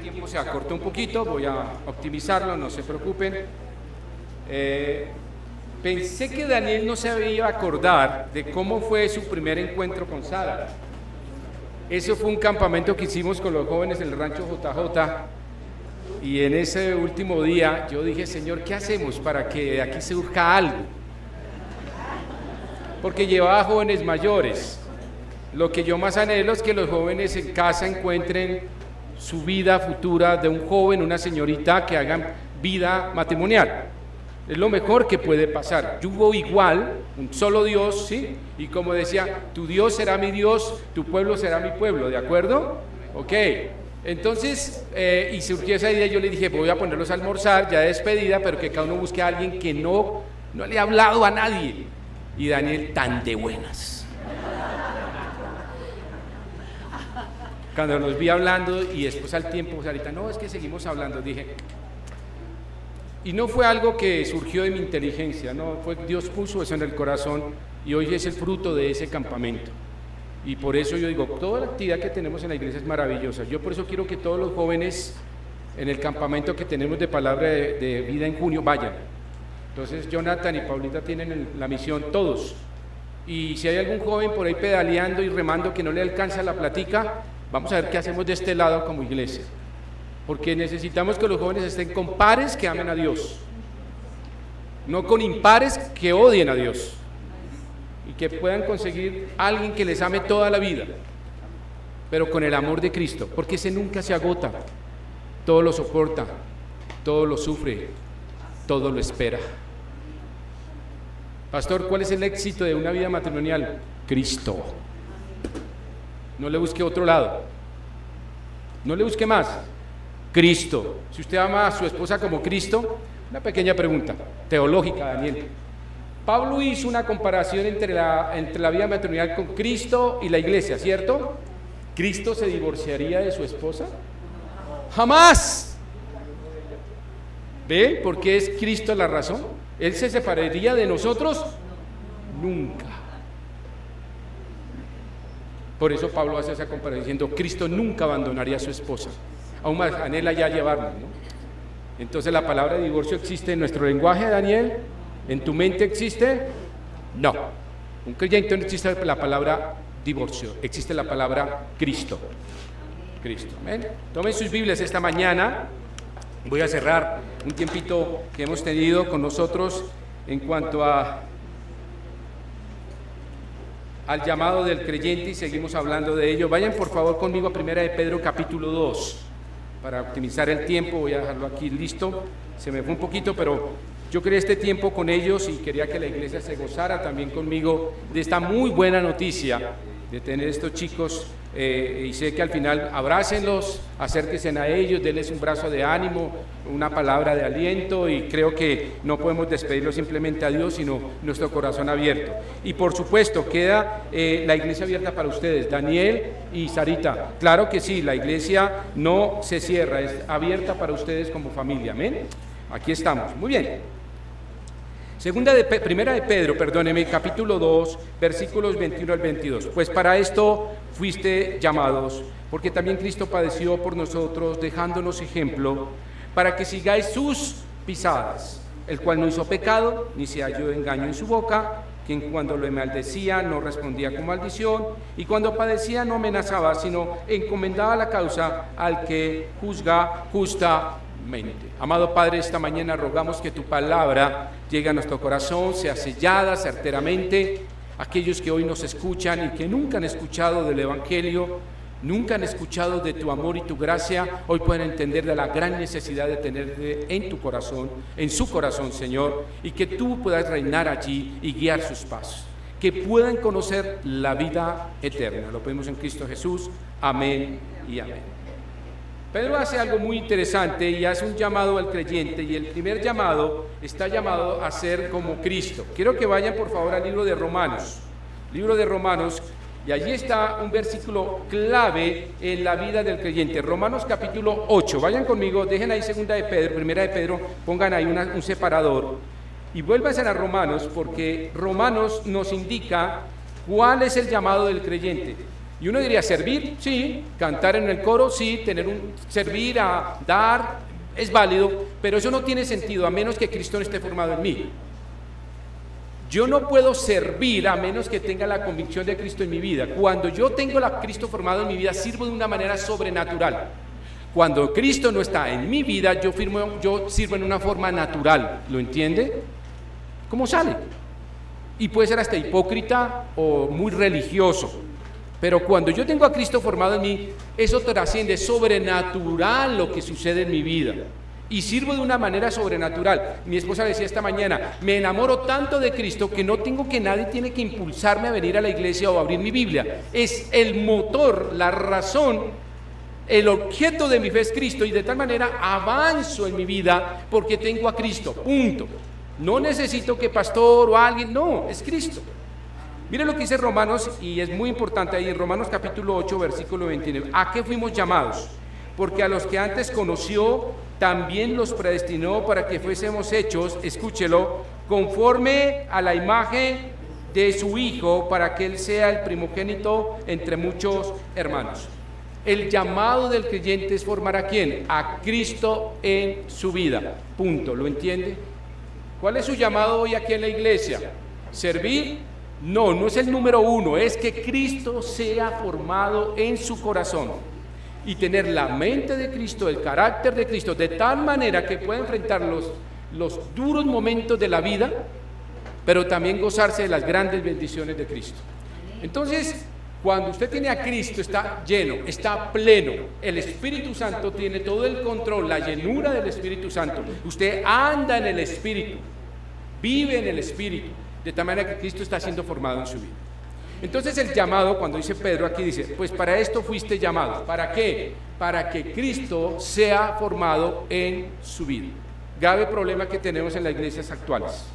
tiempo se acortó un poquito, voy a optimizarlo, no se preocupen. Pensé que Daniel no se iba a acordar de cómo fue su primer encuentro con Sara. Eso fue un campamento que hicimos con los jóvenes en el rancho JJ, y en ese último día yo dije: Señor, ¿qué hacemos para que de aquí surja algo? Porque llevaba jóvenes mayores. Lo que yo más anhelo es que los jóvenes en casa encuentren su vida futura de un joven, una señorita, que hagan vida matrimonial. Es lo mejor que puede pasar. Yo hubo igual, un solo Dios, ¿sí? Y como decía, tu Dios será mi Dios, tu pueblo será mi pueblo, ¿de acuerdo? Ok, entonces, y surgió esa idea. Yo le dije: voy a ponerlos a almorzar, ya de despedida, pero que cada uno busque a alguien que no le ha hablado a nadie. Y Daniel, tan de buenas. Cuando los vi hablando, y después al tiempo, Sarita, no, es que seguimos hablando, dije, y no fue algo que surgió de mi inteligencia, no, fue Dios puso eso en el corazón, y hoy es el fruto de ese campamento. Y por eso yo digo, toda la actividad que tenemos en la iglesia es maravillosa. Yo por eso quiero que todos los jóvenes en el campamento que tenemos de palabra de vida en junio vayan. Entonces Jonathan y Paulita tienen la misión, todos. Y si hay algún joven por ahí pedaleando y remando que no le alcanza la platica, vamos a ver qué hacemos de este lado como iglesia. Porque necesitamos que los jóvenes estén con pares que amen a Dios, no con impares que odien a Dios, y que puedan conseguir a alguien que les ame toda la vida, pero con el amor de Cristo, porque ese nunca se agota, todo lo soporta, todo lo sufre, todo lo espera. Pastor, ¿cuál es el éxito de una vida matrimonial? Cristo. No le busque otro lado, no le busque más. Cristo. Si usted ama a su esposa como Cristo, una pequeña pregunta teológica, Daniel. Pablo hizo una comparación entre la vida matrimonial con Cristo y la iglesia, ¿cierto? ¿Cristo se divorciaría de su esposa? ¡Jamás! ¿Ve? ¿Por qué es Cristo la razón? ¿Él se separaría de nosotros? Nunca. Por eso Pablo hace esa comparación diciendo: Cristo nunca abandonaría a su esposa. Aún más, anhela ya llevarnos, ¿no? Entonces, ¿la palabra divorcio existe en nuestro lenguaje, Daniel? ¿En tu mente existe? No. Un creyente no existe la palabra divorcio, existe la palabra Cristo. Cristo. ¿Ven? Tomen sus Biblias esta mañana. Voy a cerrar un tiempito que hemos tenido con nosotros en cuanto al llamado del creyente, y seguimos hablando de ello. Vayan por favor conmigo a 1 de Pedro capítulo 2. Para optimizar el tiempo voy a dejarlo aquí listo. Se me fue un poquito, pero yo quería este tiempo con ellos y quería que la iglesia se gozara también conmigo de esta muy buena noticia de tener estos chicos, y sé que al final abrácenlos, acérquense a ellos, denles un brazo de ánimo, una palabra de aliento, y creo que no podemos despedirlos simplemente a Dios, sino nuestro corazón abierto. Y por supuesto queda la iglesia abierta para ustedes, Daniel y Sarita. Claro que sí, la iglesia no se cierra, es abierta para ustedes como familia. Amén. Aquí estamos. Muy bien. Primera de Pedro, perdóneme, capítulo 2, versículos 21 al 22. Pues para esto fuiste llamados, porque también Cristo padeció por nosotros, dejándonos ejemplo, para que sigáis sus pisadas, el cual no hizo pecado, ni se halló engaño en su boca, quien cuando lo maldecía no respondía con maldición, y cuando padecía no amenazaba, sino encomendaba la causa al que juzga justamente. Amado Padre, esta mañana rogamos que tu palabra llegue a nuestro corazón, sea sellada certeramente. Aquellos que hoy nos escuchan y que nunca han escuchado del Evangelio, nunca han escuchado de tu amor y tu gracia, hoy pueden entender de la gran necesidad de tenerte en tu corazón, en su corazón, Señor, y que tú puedas reinar allí y guiar sus pasos, que puedan conocer la vida eterna. Lo pedimos en Cristo Jesús. Amén y amén. Pedro hace algo muy interesante y hace un llamado al creyente, y el primer llamado está llamado a ser como Cristo. Quiero que vayan por favor al libro de Romanos, y allí está un versículo clave en la vida del creyente. Romanos capítulo 8, vayan conmigo, dejen ahí segunda de Pedro, primera de Pedro, pongan ahí un separador y vuélvanse a Romanos, porque Romanos nos indica cuál es el llamado del creyente. Y uno diría, servir, sí, cantar en el coro, sí, servir, a dar, es válido, pero eso no tiene sentido a menos que Cristo no esté formado en mí. Yo no puedo servir a menos que tenga la convicción de Cristo en mi vida. Cuando yo tengo a Cristo formado en mi vida, sirvo de una manera sobrenatural. Cuando Cristo no está en mi vida, yo sirvo en una forma natural. ¿Lo entiende? ¿Cómo sale? Y puede ser hasta hipócrita o muy religioso. Pero cuando yo tengo a Cristo formado en mí, eso trasciende, sobrenatural lo que sucede en mi vida. Y sirvo de una manera sobrenatural. Mi esposa decía esta mañana, me enamoro tanto de Cristo que no tengo que nadie tiene que impulsarme a venir a la iglesia o a abrir mi Biblia. Es el motor, la razón, el objeto de mi fe es Cristo, y de tal manera avanzo en mi vida porque tengo a Cristo, punto. No necesito que pastor o alguien, no, es Cristo. Mire lo que dice Romanos, y es muy importante ahí en Romanos capítulo 8, versículo 29. ¿A qué fuimos llamados? Porque a los que antes conoció, también los predestinó para que fuésemos hechos, escúchelo, conforme a la imagen de su Hijo, para que Él sea el primogénito entre muchos hermanos. El llamado del creyente es formar ¿a quién? A Cristo en su vida, punto. ¿Lo entiende? ¿Cuál es su llamado hoy aquí en la iglesia? ¿Servir? No, no es el número uno, es que Cristo sea formado en su corazón y tener la mente de Cristo, el carácter de Cristo, de tal manera que pueda enfrentar los duros momentos de la vida, pero también gozarse de las grandes bendiciones de Cristo. Entonces, cuando usted tiene a Cristo, está lleno, está pleno, el Espíritu Santo tiene todo el control, la llenura del Espíritu Santo. Usted anda en el Espíritu, vive en el Espíritu, de tal manera que Cristo está siendo formado en su vida. Entonces el llamado, cuando dice Pedro aquí, dice, pues para esto fuiste llamado. ¿Para qué? Para que Cristo sea formado en su vida. Grave problema que tenemos en las iglesias actuales.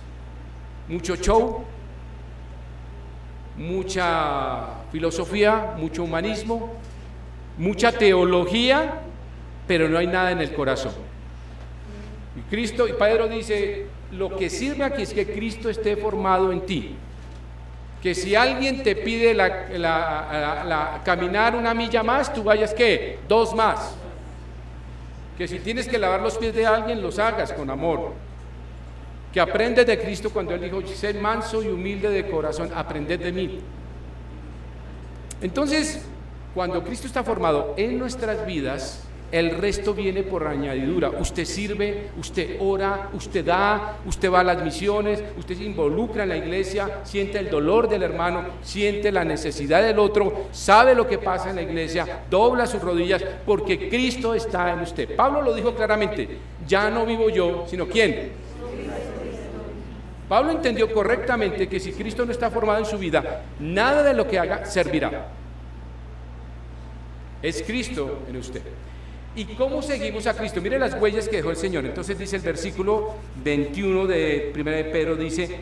Mucho show, mucha filosofía, mucho humanismo, mucha teología, pero no hay nada en el corazón. Y Pedro dice, lo que sirve aquí es que Cristo esté formado en ti. Que si alguien te pide caminar una milla más, tú vayas, ¿qué? 2 más. Que si tienes que lavar los pies de alguien, los hagas con amor. Que aprendes de Cristo cuando Él dijo, sed manso y humilde de corazón, aprended de mí. Entonces, cuando Cristo está formado en nuestras vidas, el resto viene por añadidura. Usted sirve, usted ora, usted da, usted va a las misiones, usted se involucra en la iglesia, siente el dolor del hermano, siente la necesidad del otro, sabe lo que pasa en la iglesia, dobla sus rodillas porque Cristo está en usted. Pablo lo dijo claramente, ya no vivo yo, sino ¿quién? Pablo entendió correctamente que si Cristo no está formado en su vida, nada de lo que haga servirá. Es Cristo en usted. ¿Y cómo seguimos a Cristo? Mire las huellas que dejó el Señor. Entonces dice el versículo 21 de 1 de Pedro, dice,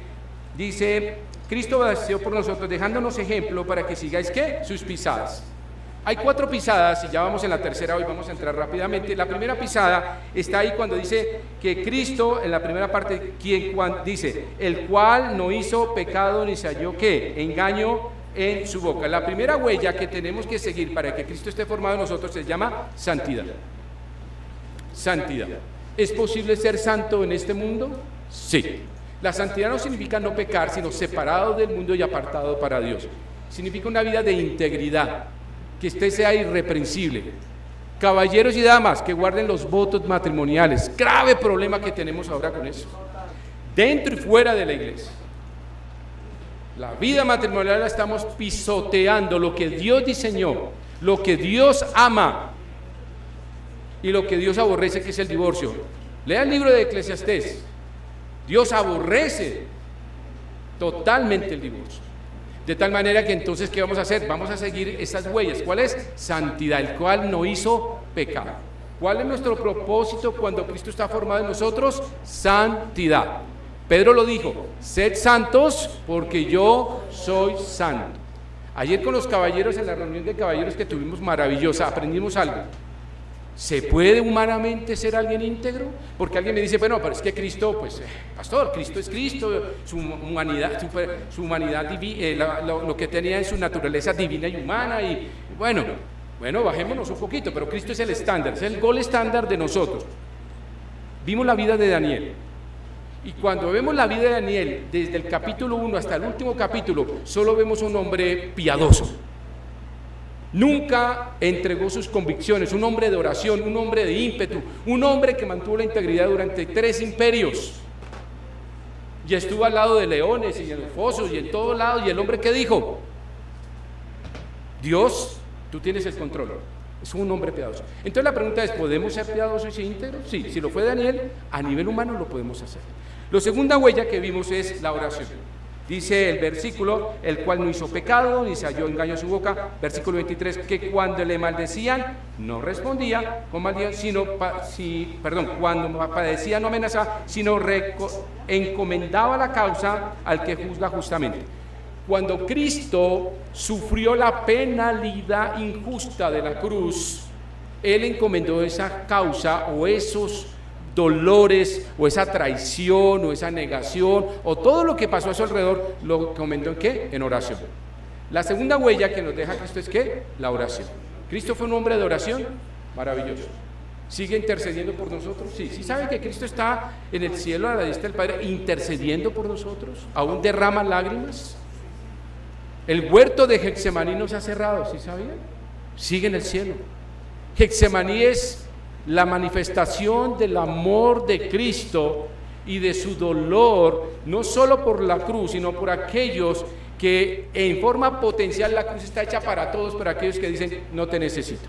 Cristo padeció por nosotros, dejándonos ejemplo para que sigáis, ¿qué? Sus pisadas. Hay 4 pisadas y ya vamos en la tercera, hoy vamos a entrar rápidamente. La primera pisada está ahí cuando dice que Cristo, en la primera parte, dice, el cual no hizo pecado ni se halló, ¿qué? Engaño en su boca. La primera huella que tenemos que seguir para que Cristo esté formado en nosotros se llama santidad. Santidad. ¿Es posible ser santo en este mundo? Sí. La santidad no significa no pecar, sino separado del mundo y apartado para Dios. Significa una vida de integridad, que usted sea irreprensible. Caballeros y damas que guarden los votos matrimoniales. Grave problema que tenemos ahora con eso. Dentro y fuera de la iglesia. La vida matrimonial la estamos pisoteando, lo que Dios diseñó, lo que Dios ama y lo que Dios aborrece, que es el divorcio. Lea el libro de Eclesiastés. Dios aborrece totalmente el divorcio. De tal manera que entonces, ¿qué vamos a hacer? Vamos a seguir esas huellas. ¿Cuál es? Santidad, el cual no hizo pecado. ¿Cuál es nuestro propósito cuando Cristo está formado en nosotros? Santidad. Pedro lo dijo, sed santos porque yo soy santo. Ayer con los caballeros, en la reunión de caballeros que tuvimos maravillosa, aprendimos algo. ¿Se puede humanamente ser alguien íntegro? Porque alguien me dice, bueno, pero es que Cristo, pues, pastor, Cristo es Cristo, su humanidad, lo que tenía en su naturaleza divina y humana, y Bueno, bajémonos un poquito, pero Cristo es el estándar, es el gol estándar de nosotros. Vimos la vida de Daniel. Y cuando vemos la vida de Daniel, desde el capítulo 1 hasta el último capítulo, solo vemos un hombre piadoso. Nunca entregó sus convicciones, un hombre de oración, un hombre de ímpetu, un hombre que mantuvo la integridad durante 3 imperios. Y estuvo al lado de leones y en los fosos y en todos lados. Y el hombre que dijo: Dios, tú tienes el control. Es un hombre piadoso. Entonces la pregunta es: ¿podemos ser piadosos y íntegros? Sí, si lo fue Daniel, a nivel humano lo podemos hacer. La segunda huella que vimos es la oración. Dice el versículo: el cual no hizo pecado, ni se halló engaño en su boca. Versículo 23, que cuando le maldecían, no respondía con maldición, cuando padecía no amenazaba, sino encomendaba la causa al que juzga justamente. Cuando Cristo sufrió la penalidad injusta de la cruz, Él encomendó esa causa o esos dolores o esa traición o esa negación o todo lo que pasó a su alrededor, lo encomendó ¿en qué? En oración. La segunda huella que nos deja Cristo es ¿qué? La oración. Cristo fue un hombre de oración maravilloso. ¿Sigue intercediendo por nosotros? Sí. ¿Sí saben que Cristo está en el cielo a la diestra del Padre intercediendo por nosotros? ¿Aún derrama lágrimas? El huerto de Getsemaní no se ha cerrado, ¿sí sabían? Sigue en el cielo. Getsemaní es la manifestación del amor de Cristo y de su dolor, no solo por la cruz, sino por aquellos que en forma potencial la cruz está hecha para todos, para aquellos que dicen: no te necesito.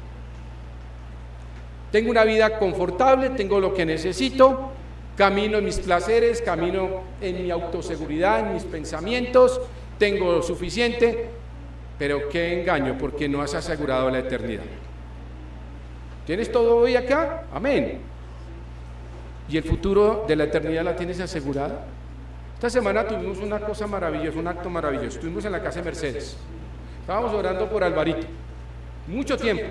Tengo una vida confortable, tengo lo que necesito, camino en mis placeres, camino en mi autoseguridad, en mis pensamientos, tengo suficiente, pero qué engaño, porque no has asegurado la eternidad. ¿Tienes todo hoy acá? Amén. ¿Y el futuro de la eternidad la tienes asegurada? Esta semana tuvimos una cosa maravillosa, un acto maravilloso. Estuvimos en la casa de Mercedes. Estábamos orando por Alvarito. Mucho tiempo.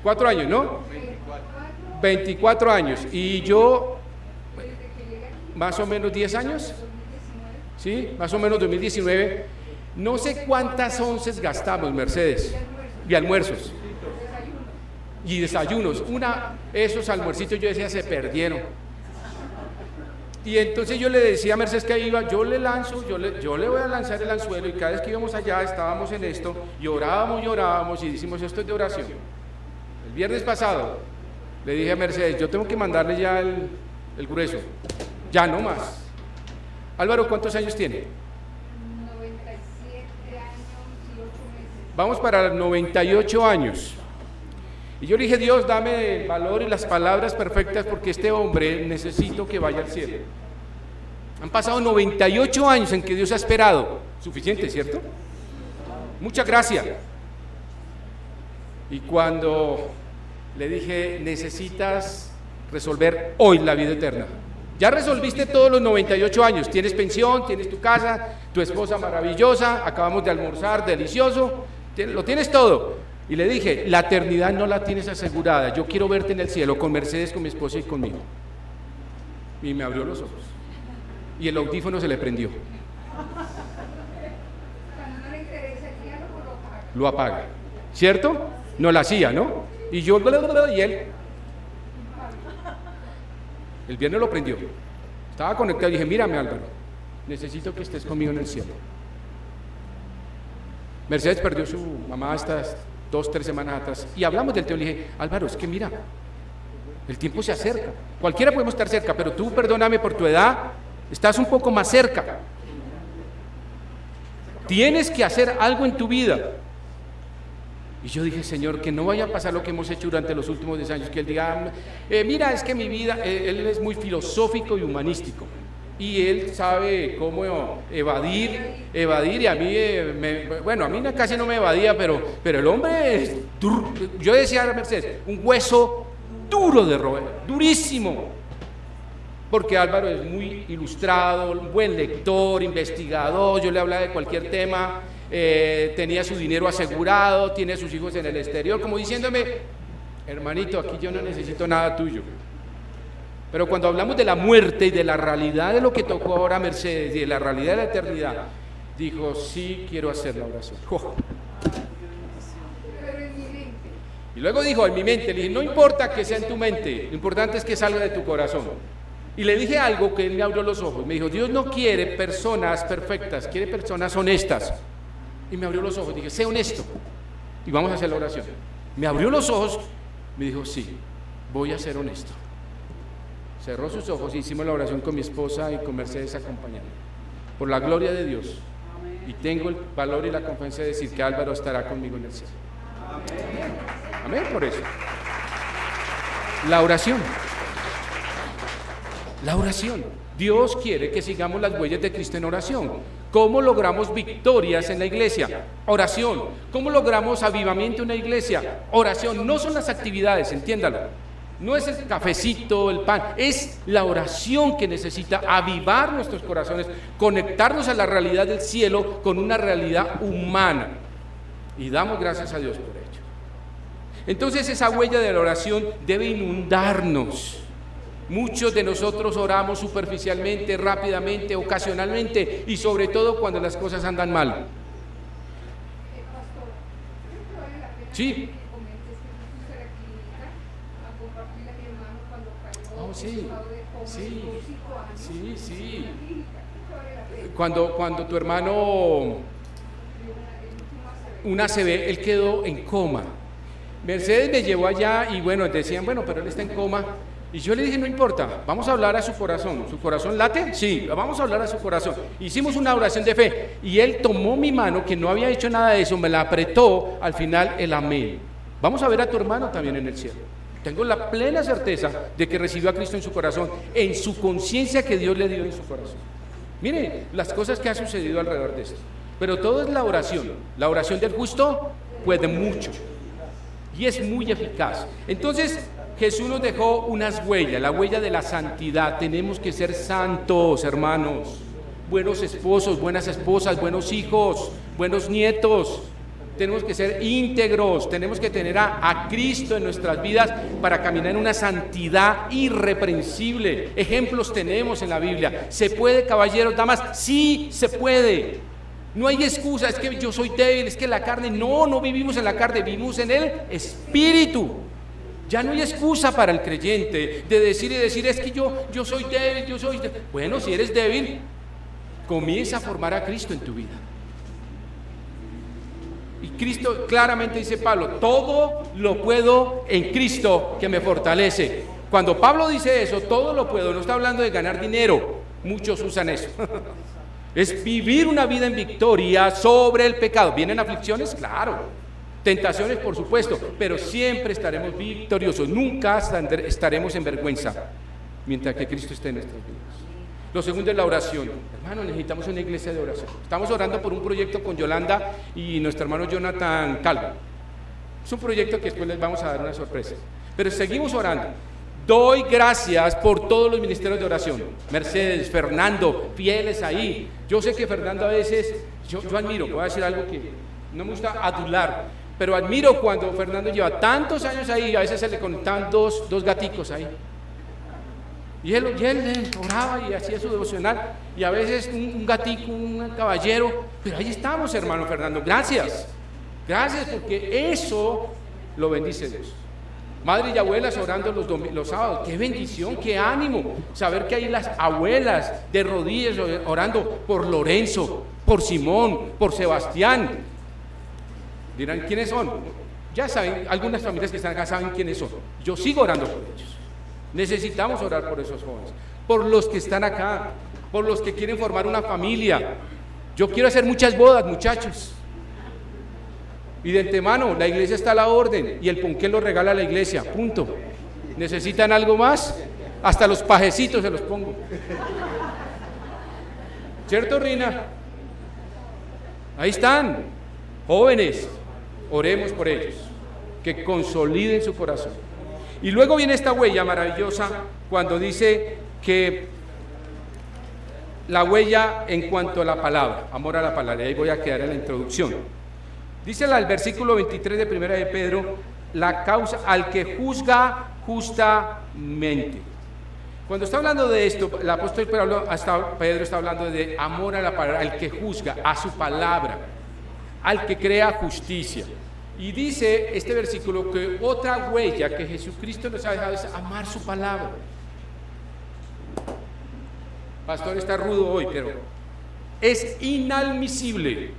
4 años, ¿no? 24 años. Y yo, más o menos 10 años. ¿Sí? Más o menos 2019. No sé cuántas onces gastamos, Mercedes. Y almuerzos. Y desayunos. Esos almuercitos yo decía: se perdieron. Y entonces yo le decía a Mercedes que ahí iba: yo le voy a lanzar el anzuelo. Y cada vez que íbamos allá estábamos en esto, y orábamos y decimos: esto es de oración. El viernes pasado le dije a Mercedes: yo tengo que mandarle ya el grueso, ya no más. Álvaro, ¿cuántos años tiene? 97 años y 8 meses. Vamos para 98 años. Y yo le dije: Dios, dame el valor y las palabras perfectas, porque este hombre necesito que vaya al cielo. Han pasado 98 años en que Dios ha esperado. Suficiente, ¿cierto? Muchas gracias. Y cuando le dije: necesitas resolver hoy la vida eterna. Ya resolviste todos los 98 años, tienes pensión, tienes tu casa, tu esposa maravillosa, acabamos de almorzar, delicioso, lo tienes todo. Y le dije: la eternidad no la tienes asegurada, yo quiero verte en el cielo con Mercedes, con mi esposa y conmigo. Y me abrió los ojos. Y el audífono se le prendió. Cuando no le interesa el diálogo, lo apaga. Lo apaga, ¿cierto? No la hacía, ¿no? Y yo, y él. El viernes lo prendió. Estaba conectado y dije: mírame, Álvaro, necesito que estés conmigo en el cielo. Mercedes perdió su mamá estas 2-3 semanas atrás y hablamos del tema. Le dije: Álvaro, es que mira, el tiempo se acerca. Cualquiera podemos estar cerca, pero tú, perdóname, por tu edad, estás un poco más cerca. Tienes que hacer algo en tu vida. Y yo dije: Señor, que no vaya a pasar lo que hemos hecho durante los últimos 10 años, que Él diga: mira, es que mi vida, Él es muy filosófico y humanístico, y Él sabe cómo evadir, y a mí, a mí casi no me evadía, pero el hombre es duro. Yo decía a Mercedes: un hueso duro de roer, durísimo, porque Álvaro es muy ilustrado, un buen lector, investigador. Yo le hablaba de cualquier tema. Tenía su dinero asegurado, tiene a sus hijos en el exterior, como diciéndome: hermanito, aquí yo no necesito nada tuyo. Pero cuando hablamos de la muerte y de la realidad de lo que tocó ahora Mercedes y de la realidad de la eternidad, dijo: sí, quiero hacer la oración. Y luego dijo en mi mente, le dije, no importa que sea en tu mente, lo importante es que salga de tu corazón. Y le dije algo que él me abrió los ojos. Me dijo, Dios no quiere personas perfectas, quiere personas honestas. Y me abrió los ojos, dije, sé honesto. Y vamos a hacer la oración. Me abrió los ojos, me dijo, sí, voy a ser honesto. Cerró sus ojos y hicimos la oración con mi esposa y con Mercedes acompañando. Por la gloria de Dios. Y tengo el valor y la confianza de decir que Álvaro estará conmigo en el cielo. Amén, por eso. La oración. La oración. Dios quiere que sigamos las huellas de Cristo en oración. ¿Cómo logramos victorias en la iglesia? Oración. ¿Cómo logramos avivamiento en la iglesia? Oración. No son las actividades, entiéndalo. No es el cafecito, el pan, es la oración que necesita avivar nuestros corazones, conectarnos a la realidad del cielo con una realidad humana. Y damos gracias a Dios por ello. Entonces esa huella de la oración debe inundarnos. Muchos de nosotros oramos superficialmente, rápidamente, ocasionalmente y sobre todo cuando las cosas andan mal. Pastor, creo que vale la pena Sí. que comentes que tú fuiste a la clínica a compartirle a mi hermano cuando cayó Oh, sí. en estado de coma Sí. de 5 años. Sí, sí. En la clínica, creo que vale la pena. Cuando tu hermano, un ACV, él quedó en coma. Mercedes me llevó allá y bueno, decían, bueno, pero él está en coma. Y yo le dije, no importa, vamos a hablar a su corazón. ¿Su corazón late? Sí, vamos a hablar a su corazón. Hicimos una oración de fe y él tomó mi mano, que no había hecho nada de eso, me la apretó, al final el amén. Vamos a ver a tu hermano también en el cielo. Tengo la plena certeza de que recibió a Cristo en su corazón, en su conciencia que Dios le dio en su corazón. Miren las cosas que ha sucedido alrededor de esto. Pero todo es la oración. La oración del justo puede mucho y es muy eficaz. Entonces Jesús nos dejó unas huellas, la huella de la santidad. Tenemos que ser santos, hermanos, buenos esposos, buenas esposas, buenos hijos, buenos nietos. Tenemos que ser íntegros, tenemos que tener a Cristo en nuestras vidas para caminar en una santidad irreprensible. Ejemplos tenemos en la Biblia. ¿Se puede, caballeros, damas? Sí, se puede. No hay excusa, es que yo soy débil, es que la carne, no vivimos en la carne, vivimos en el Espíritu. Ya no hay excusa para el creyente de decir es que yo soy débil, Bueno, si eres débil, comienza a formar a Cristo en tu vida. Y Cristo claramente dice Pablo, todo lo puedo en Cristo que me fortalece. Cuando Pablo dice eso, todo lo puedo, no está hablando de ganar dinero, muchos usan eso. Es vivir una vida en victoria sobre el pecado. ¿Vienen aflicciones? Claro. Tentaciones, por supuesto, pero siempre estaremos victoriosos, nunca estaremos en vergüenza, mientras que Cristo esté en nuestras vidas. Lo segundo es la oración. Hermano, necesitamos una iglesia de oración. Estamos orando por un proyecto con Yolanda y nuestro hermano Jonathan Calvo. Es un proyecto que después les vamos a dar una sorpresa. Pero seguimos orando. Doy gracias por todos los ministerios de oración. Mercedes, Fernando, fieles ahí. Yo sé que Fernando a veces, yo admiro, voy a decir algo que no me gusta adular, pero admiro cuando Fernando lleva tantos años ahí y a veces se le conectan dos gaticos ahí. Y él oraba y hacía su devocional y a veces un gatico, un caballero, pero ahí estamos, hermano Fernando, gracias porque eso lo bendice Dios. Madre y abuelas orando los sábados, qué bendición, qué ánimo, saber que hay las abuelas de rodillas orando por Lorenzo, por Simón, por Sebastián. Dirán, ¿quiénes son? Ya saben, algunas familias que están acá saben quiénes son. Yo sigo orando por ellos. Necesitamos orar por esos jóvenes, por los que están acá, por los que quieren formar una familia. Yo quiero hacer muchas bodas, muchachos. Y de antemano, la iglesia está a la orden y el ponqué lo regala la iglesia, punto. ¿Necesitan algo más? Hasta los pajecitos se los pongo. ¿Cierto, Rina? Ahí están, jóvenes, oremos por ellos, que consoliden su corazón. Y luego viene esta huella maravillosa cuando dice que la huella en cuanto a la palabra, amor a la palabra, y ahí voy a quedar en la introducción. Dice el versículo 23 de Primera de Pedro, la causa al que juzga justamente. Cuando está hablando de esto, el apóstol Pedro está hablando de amor a la palabra, al que juzga, a su palabra, al que crea justicia. Y dice este versículo que otra huella que Jesucristo nos ha dejado es amar su palabra. Pastor está rudo hoy, pero es inadmisible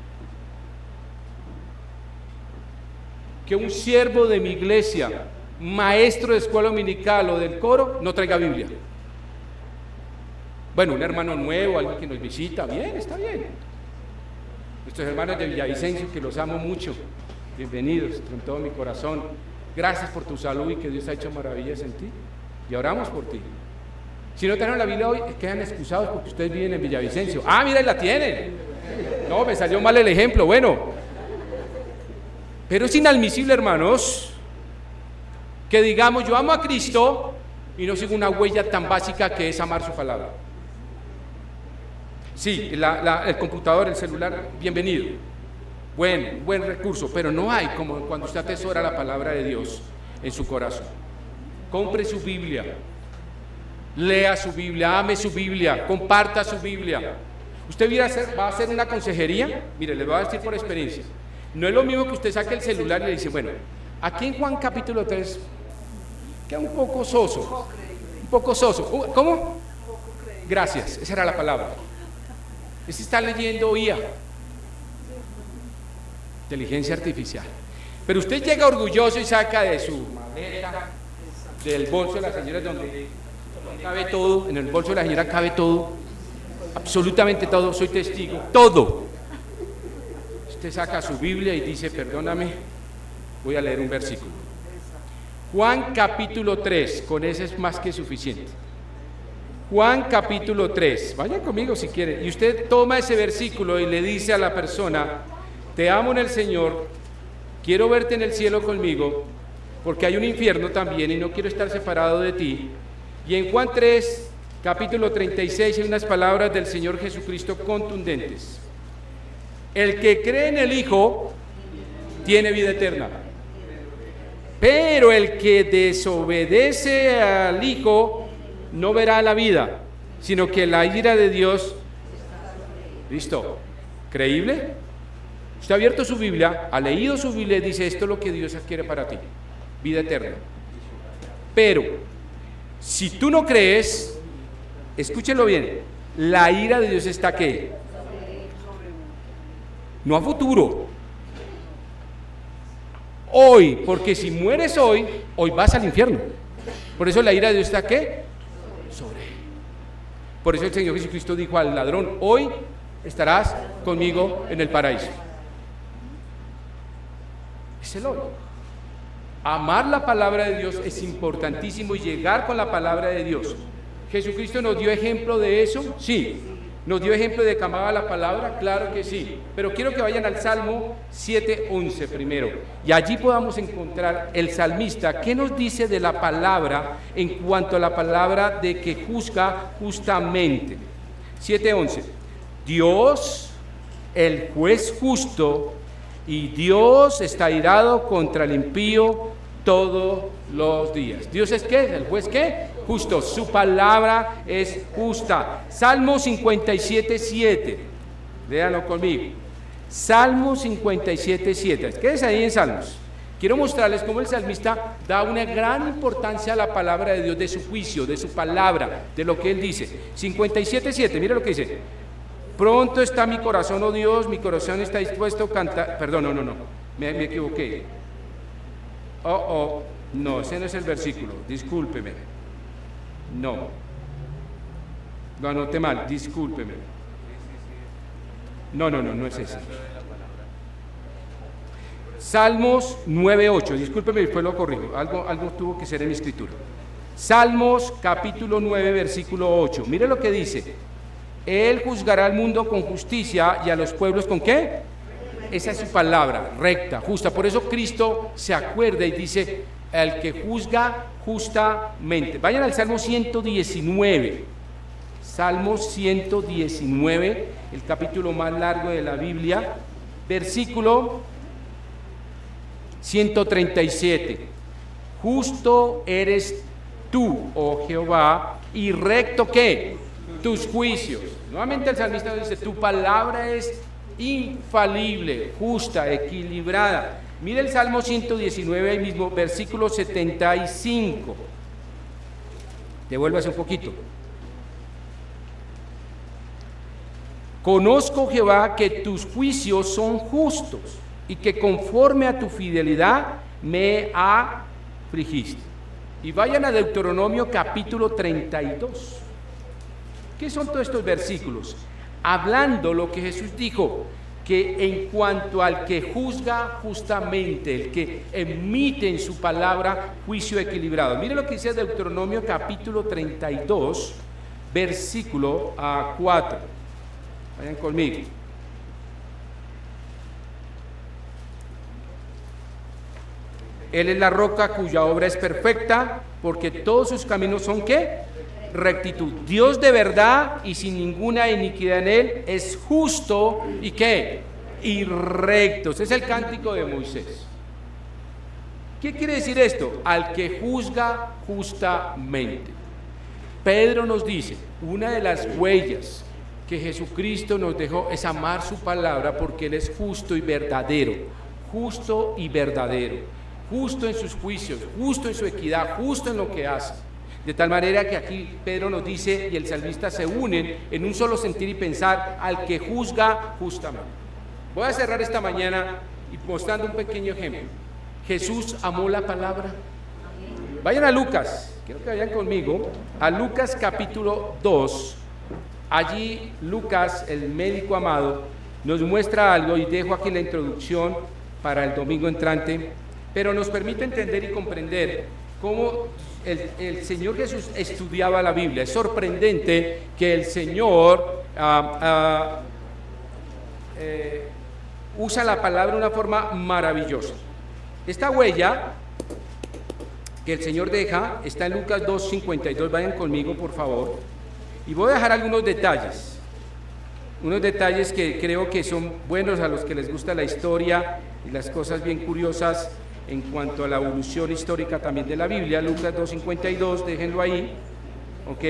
que un siervo de mi iglesia, maestro de escuela dominical o del coro, no traiga Biblia. Bueno, un hermano nuevo, alguien que nos visita, bien, está bien. Nuestros hermanos de Villavicencio, que los amo mucho, bienvenidos con todo mi corazón. Gracias por tu salud y que Dios ha hecho maravillas en ti. Y oramos por ti. Si no trajeron la Biblia hoy, quedan excusados porque ustedes viven en Villavicencio. Ah, mira, la tienen. No, me salió mal el ejemplo, bueno. Pero es inadmisible, hermanos, que digamos, yo amo a Cristo y no sigo una huella tan básica que es amar su palabra. Sí, el computador, el celular, bienvenido. Buen recurso, pero no hay como cuando usted atesora la palabra de Dios en su corazón. Compre su Biblia, lea su Biblia, ame su Biblia, comparta su Biblia. Usted va a hacer una consejería, mire, le voy a decir por experiencia. No es lo mismo que usted saque el celular y le dice, bueno, aquí en Juan capítulo 3, queda un poco soso. Un poco soso. ¿Cómo? Gracias, esa era la palabra. Este está leyendo IA, inteligencia artificial. Pero usted llega orgulloso y saca de su maleta, del bolso de la señora donde cabe todo, en el bolso de la señora cabe todo, absolutamente todo, soy testigo, todo. Usted saca su Biblia y dice, perdóname, voy a leer un versículo. Juan capítulo 3, con ese es más que suficiente. Juan capítulo 3, vayan conmigo si quieren, y usted toma ese versículo y le dice a la persona, te amo en el Señor, quiero verte en el cielo conmigo, porque hay un infierno también y no quiero estar separado de ti. Y en Juan 3, capítulo 36, hay unas palabras del Señor Jesucristo contundentes. El que cree en el Hijo tiene vida eterna, pero el que desobedece al Hijo no verá la vida, sino que la ira de Dios. ¿Listo? ¿Creíble? Usted ha abierto su Biblia, ha leído su Biblia y dice, esto es lo que Dios quiere para ti, vida eterna. Pero, si tú no crees, escúchenlo bien, la ira de Dios está ¿qué? No a futuro. Hoy, porque si mueres hoy vas al infierno. Por eso la ira de Dios está ¿qué? Sobre él. Por eso el Señor Jesucristo dijo al ladrón, hoy estarás conmigo en el paraíso. Es el hoy. Amar la palabra de Dios es importantísimo y llegar con la palabra de Dios. ¿Jesucristo nos dio ejemplo de eso? Sí. ¿Nos dio ejemplo de que amaba la palabra? Claro que sí. Pero quiero que vayan al Salmo 7:11 primero. Y allí podamos encontrar el salmista. ¿Qué nos dice de la palabra en cuanto a la palabra de que juzga justamente? 7:11. Dios, el juez justo, y Dios está irado contra el impío todos los días. ¿Dios es qué? ¿El juez qué? Justo. Su palabra es justa. Salmo 57:7. Léanlo conmigo. Salmo 57:7. Quédense ahí en Salmos. Quiero mostrarles cómo el salmista da una gran importancia a la palabra de Dios, de su juicio, de su palabra, de lo que él dice. 57:7. Mira lo que dice. Pronto está mi corazón, oh Dios, mi corazón está dispuesto a cantar. Perdón, no. Me equivoqué. No, ese no es el versículo, discúlpeme. No, lo anoté mal, discúlpeme. No es ese. Salmos 9:8, discúlpeme, después lo corrijo, algo tuvo que ser en mi escritura. Salmos capítulo 9, versículo 8, mire lo que dice. Él juzgará al mundo con justicia y a los pueblos ¿con qué? Esa es su palabra, recta, justa. Por eso Cristo se acuerda y dice, el que juzga justamente. Vayan al Salmo 119. Salmo 119, el capítulo más largo de la Biblia, versículo 137. Justo eres tú, oh Jehová, y recto ¿qué? Tus juicios. Nuevamente el salmista dice, tu palabra es infalible, justa, equilibrada. Mire el Salmo 119, ahí mismo, versículo 75. Devuélvase un poquito. Conozco, Jehová, que tus juicios son justos y que conforme a tu fidelidad me afligiste. Y vayan a Deuteronomio capítulo 32. ¿Qué son todos estos versículos? Hablando lo que Jesús dijo, que en cuanto al que juzga justamente, el que emite en su palabra juicio equilibrado. Mire lo que dice Deuteronomio capítulo 32, versículo 4. Vayan conmigo. Él es la roca cuya obra es perfecta, porque todos sus caminos son ¿qué? Rectitud. Dios de verdad y sin ninguna iniquidad en él es justo y ¿qué? Y recto. Ese es el cántico de Moisés. ¿Qué quiere decir esto? Al que juzga justamente. Pedro nos dice, una de las huellas que Jesucristo nos dejó es amar su palabra porque Él es justo y verdadero, justo y verdadero, justo en sus juicios, justo en su equidad, justo en lo que hace. De tal manera que aquí Pedro nos dice y el salmista se unen en un solo sentir y pensar al que juzga justamente. Voy a cerrar esta mañana y mostrando un pequeño ejemplo. Jesús amó la palabra. Vayan a Lucas, quiero que vayan conmigo, a Lucas capítulo 2. Allí Lucas, el médico amado, nos muestra algo y dejo aquí la introducción para el domingo entrante, pero nos permite entender y comprender cómo el Señor Jesús estudiaba la Biblia. Es sorprendente que el Señor usa la palabra de una forma maravillosa. Esta huella que el Señor deja está en Lucas 2:52, vayan conmigo por favor. Y voy a dejar algunos detalles, unos detalles que creo que son buenos a los que les gusta la historia y las cosas bien curiosas en cuanto a la evolución histórica también de la Biblia. Lucas 2:52, déjenlo ahí, ok,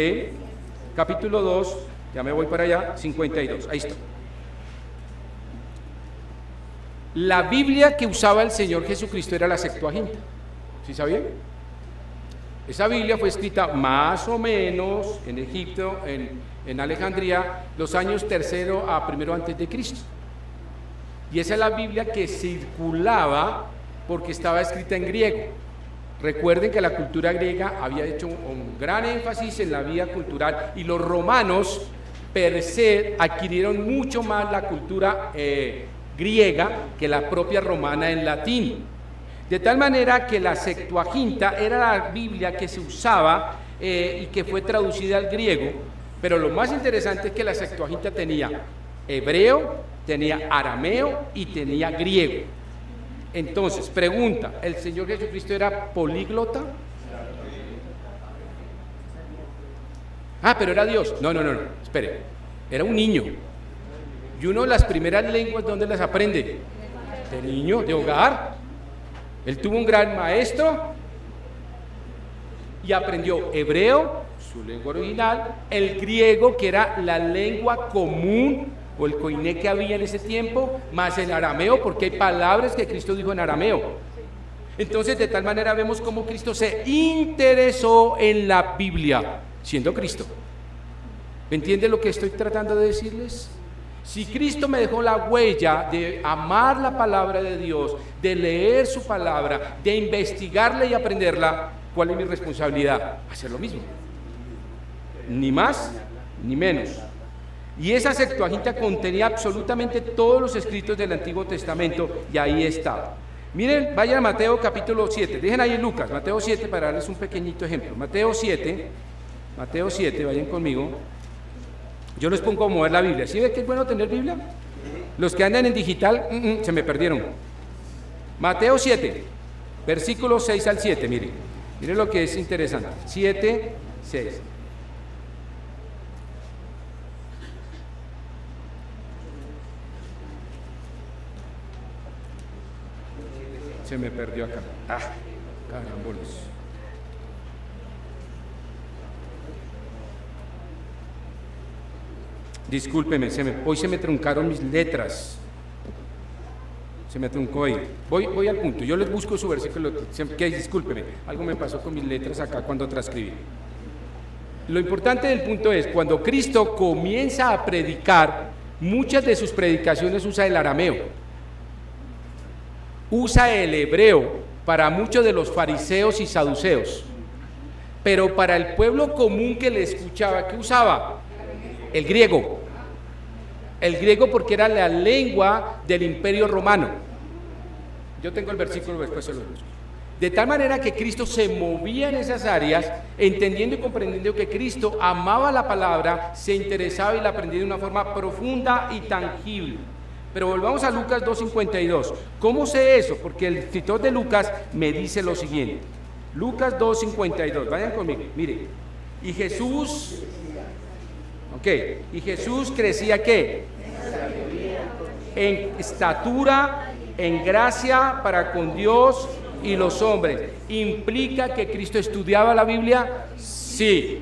capítulo 2, ya me voy para allá, 52, ahí está. La Biblia que usaba el Señor Jesucristo era la Septuaginta, ¿sí sabían? Esa Biblia fue escrita más o menos en Egipto, en Alejandría, los años 3 a 1 antes de Cristo. Y esa es la Biblia que circulaba porque estaba escrita en griego. Recuerden que la cultura griega había hecho un gran énfasis en la vida cultural y los romanos per se adquirieron mucho más la cultura griega que la propia romana en latín. De tal manera que la Septuaginta era la Biblia que se usaba y que fue traducida al griego, pero lo más interesante es que la Septuaginta tenía hebreo, tenía arameo y tenía griego. Entonces, pregunta, ¿el Señor Jesucristo era políglota? Ah, pero era Dios. No, espere, era un niño. Y uno de las primeras lenguas, ¿dónde las aprende? De niño, de hogar. Él tuvo un gran maestro y aprendió hebreo, su lengua original, el griego, que era la lengua común o el koiné que había en ese tiempo, más el arameo, porque hay palabras que Cristo dijo en arameo. Entonces, de tal manera vemos cómo Cristo se interesó en la Biblia, siendo Cristo. ¿Me entiende lo que estoy tratando de decirles? Si Cristo me dejó la huella de amar la palabra de Dios, de leer su palabra, de investigarla y aprenderla, ¿cuál es mi responsabilidad? Hacer lo mismo. Ni más ni menos. Y esa Septuaginta contenía absolutamente todos los escritos del Antiguo Testamento y ahí estaba. Miren, vayan a Mateo capítulo 7, dejen ahí en Lucas, Mateo 7 para darles un pequeñito ejemplo. Mateo 7, vayan conmigo. Yo les pongo a mover la Biblia. ¿Sí ve que es bueno tener Biblia? Los que andan en digital, se me perdieron. Mateo 7, versículos 6 al 7, miren lo que es interesante. 7, 6. Se me perdió acá. Caramboles. Discúlpeme, hoy se me truncaron mis letras. Se me truncó ahí. Voy al punto. Yo les busco su versículo. Que discúlpeme, algo me pasó con mis letras acá cuando transcribí. Lo importante del punto es, cuando Cristo comienza a predicar, muchas de sus predicaciones usa el arameo, usa el hebreo para muchos de los fariseos y saduceos, pero para el pueblo común que le escuchaba, ¿qué usaba? El griego. El griego porque era la lengua del Imperio Romano. Yo tengo el versículo, después se lo busco. De tal manera que Cristo se movía en esas áreas, entendiendo y comprendiendo que Cristo amaba la palabra, se interesaba y la aprendía de una forma profunda y tangible. Pero volvamos a Lucas 2:52. ¿Cómo sé eso? Porque el escritor de Lucas me dice lo siguiente. Lucas 2:52, vayan conmigo, mire. Y Jesús crecía ¿qué? En estatura, en gracia para con Dios y los hombres. ¿Implica que Cristo estudiaba la Biblia? Sí.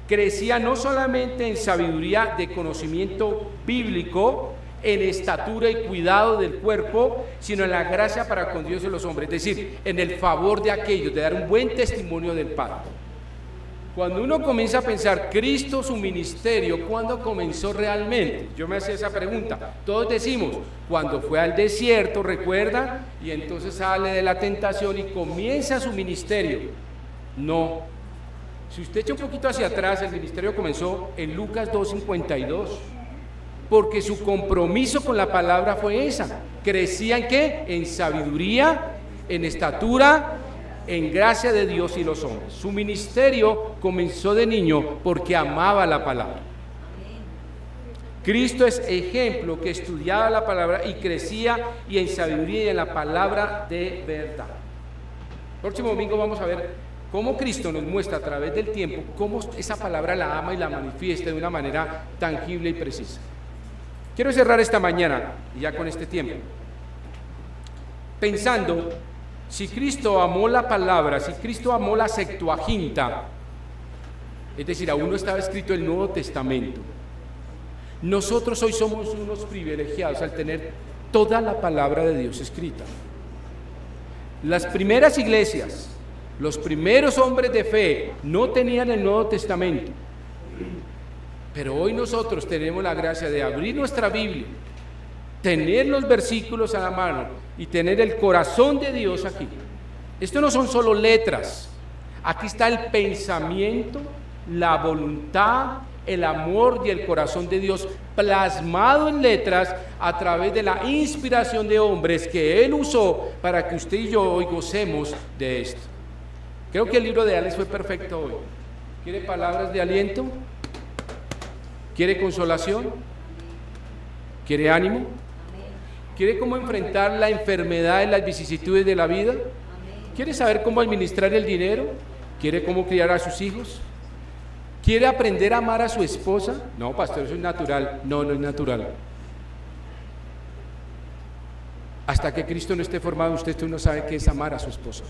Crecía no solamente en sabiduría de conocimiento bíblico, en estatura y cuidado del cuerpo, sino en la gracia para con Dios y los hombres, es decir, en el favor de aquellos, de dar un buen testimonio del Padre. Cuando uno comienza a pensar, Cristo, su ministerio, ¿cuándo comenzó realmente? Yo me hacía esa pregunta. Todos decimos, cuando fue al desierto, ¿recuerdan? Y entonces sale de la tentación y comienza su ministerio. No. Si usted echa un poquito hacia atrás, el ministerio comenzó en Lucas 2:52, porque su compromiso con la palabra fue esa. ¿Crecía en qué? En sabiduría, en estatura, en gracia de Dios y los hombres. Su ministerio comenzó de niño porque amaba la palabra. Cristo es ejemplo que estudiaba la palabra y crecía y en sabiduría y en la palabra de verdad. El próximo domingo vamos a ver cómo Cristo nos muestra a través del tiempo cómo esa palabra la ama y la manifiesta de una manera tangible y precisa. Quiero cerrar esta mañana, y ya con este tiempo, pensando, si Cristo amó la palabra, si Cristo amó la Septuaginta, es decir, aún no estaba escrito el Nuevo Testamento, nosotros hoy somos unos privilegiados al tener toda la palabra de Dios escrita. Las primeras iglesias, los primeros hombres de fe no tenían el Nuevo Testamento, pero hoy nosotros tenemos la gracia de abrir nuestra Biblia, tener los versículos a la mano y tener el corazón de Dios aquí. Esto no son solo letras, aquí está el pensamiento, la voluntad, el amor y el corazón de Dios plasmado en letras a través de la inspiración de hombres que Él usó para que usted y yo hoy gocemos de esto. Creo que el libro de Alex fue perfecto hoy. ¿Quiere palabras de aliento? ¿Quiere consolación? ¿Quiere ánimo? ¿Quiere cómo enfrentar la enfermedad y las vicisitudes de la vida? ¿Quiere saber cómo administrar el dinero? ¿Quiere cómo criar a sus hijos? ¿Quiere aprender a amar a su esposa? No, pastor, eso es natural. No, no es natural. Hasta que Cristo no esté formado, usted no sabe qué es amar a su esposa.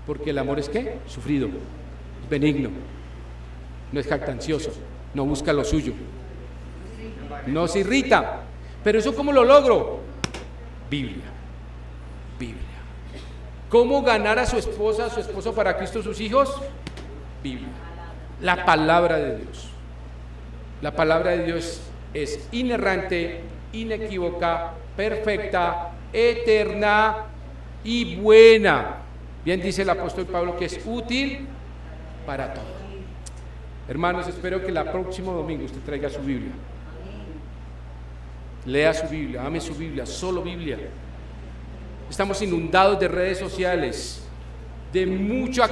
Porque el amor es ¿qué? Sufrido, es benigno, no es jactancioso, no busca lo suyo, no se irrita. Pero eso ¿cómo lo logro? Biblia. ¿Cómo ganar a su esposa, a su esposo para Cristo, sus hijos? Biblia. La palabra de Dios. La palabra de Dios es inerrante, inequívoca, perfecta, eterna y buena. Bien dice el apóstol Pablo que es útil para todo. Hermanos, espero que el próximo domingo usted traiga su Biblia. Lea su Biblia, ame su Biblia, solo Biblia. Estamos inundados de redes sociales, de mucho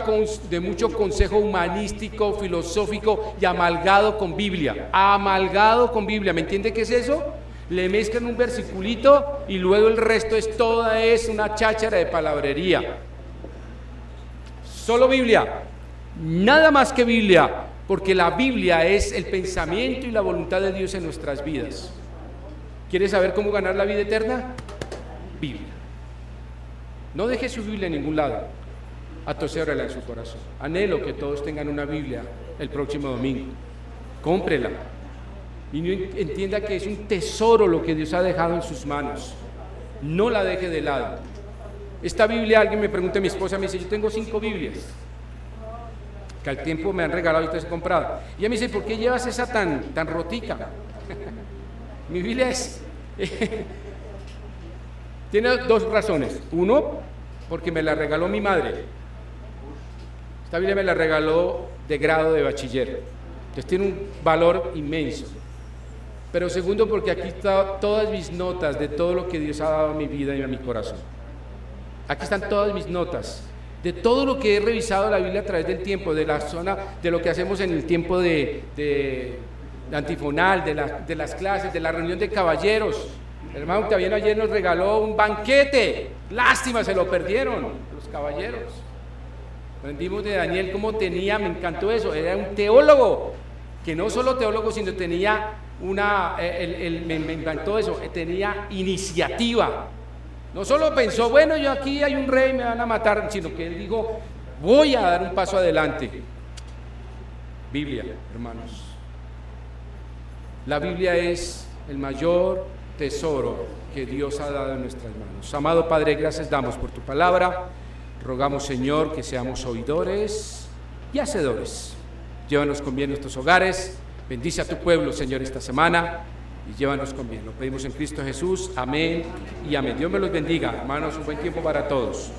consejo humanístico, filosófico y amalgado con Biblia. Amalgado con Biblia, ¿me entiende qué es eso? Le mezclan un versiculito y luego el resto es una cháchara de palabrería. Solo Biblia, nada más que Biblia, porque la Biblia es el pensamiento y la voluntad de Dios en nuestras vidas. ¿Quiere saber cómo ganar la vida eterna? Biblia. No deje su Biblia en ningún lado, atosérrela en su corazón. Anhelo que todos tengan una Biblia el próximo domingo. Cómprela y entienda que es un tesoro lo que Dios ha dejado en sus manos. no la deje de lado. Esta Biblia, alguien me pregunta, mi esposa me dice, yo tengo 5 Biblias, que al tiempo me han regalado y te he comprado. Y ella me dice, ¿por qué llevas esa tan rotica? Mi Biblia es... tiene 2 razones. Uno, porque me la regaló mi madre. Esta Biblia me la regaló de grado de bachiller. Entonces tiene un valor inmenso. Pero segundo, porque aquí están todas mis notas de todo lo que Dios ha dado a mi vida y a mi corazón. Aquí están todas mis notas de todo lo que he revisado la Biblia a través del tiempo, de la zona, de lo que hacemos en el tiempo de antifonal, de las clases, de la reunión de caballeros. El hermano Octaviano ayer nos regaló un banquete. Lástima, se lo perdieron los caballeros. Aprendimos de Daniel cómo tenía, me encantó eso, era un teólogo, que no solo teólogo, sino tenía me encantó eso, tenía iniciativa. No solo pensó, bueno, yo aquí hay un rey, me van a matar, sino que él dijo, voy a dar un paso adelante. Biblia, hermanos. La Biblia es el mayor tesoro que Dios ha dado en nuestras manos. Amado Padre, gracias damos por tu palabra. Rogamos, Señor, que seamos oidores y hacedores. Llévanos con bien nuestros hogares. Bendice a tu pueblo, Señor, esta semana y llévanos con bien. Lo pedimos en Cristo Jesús. Amén y amén. Dios me los bendiga, hermanos. Un buen tiempo para todos.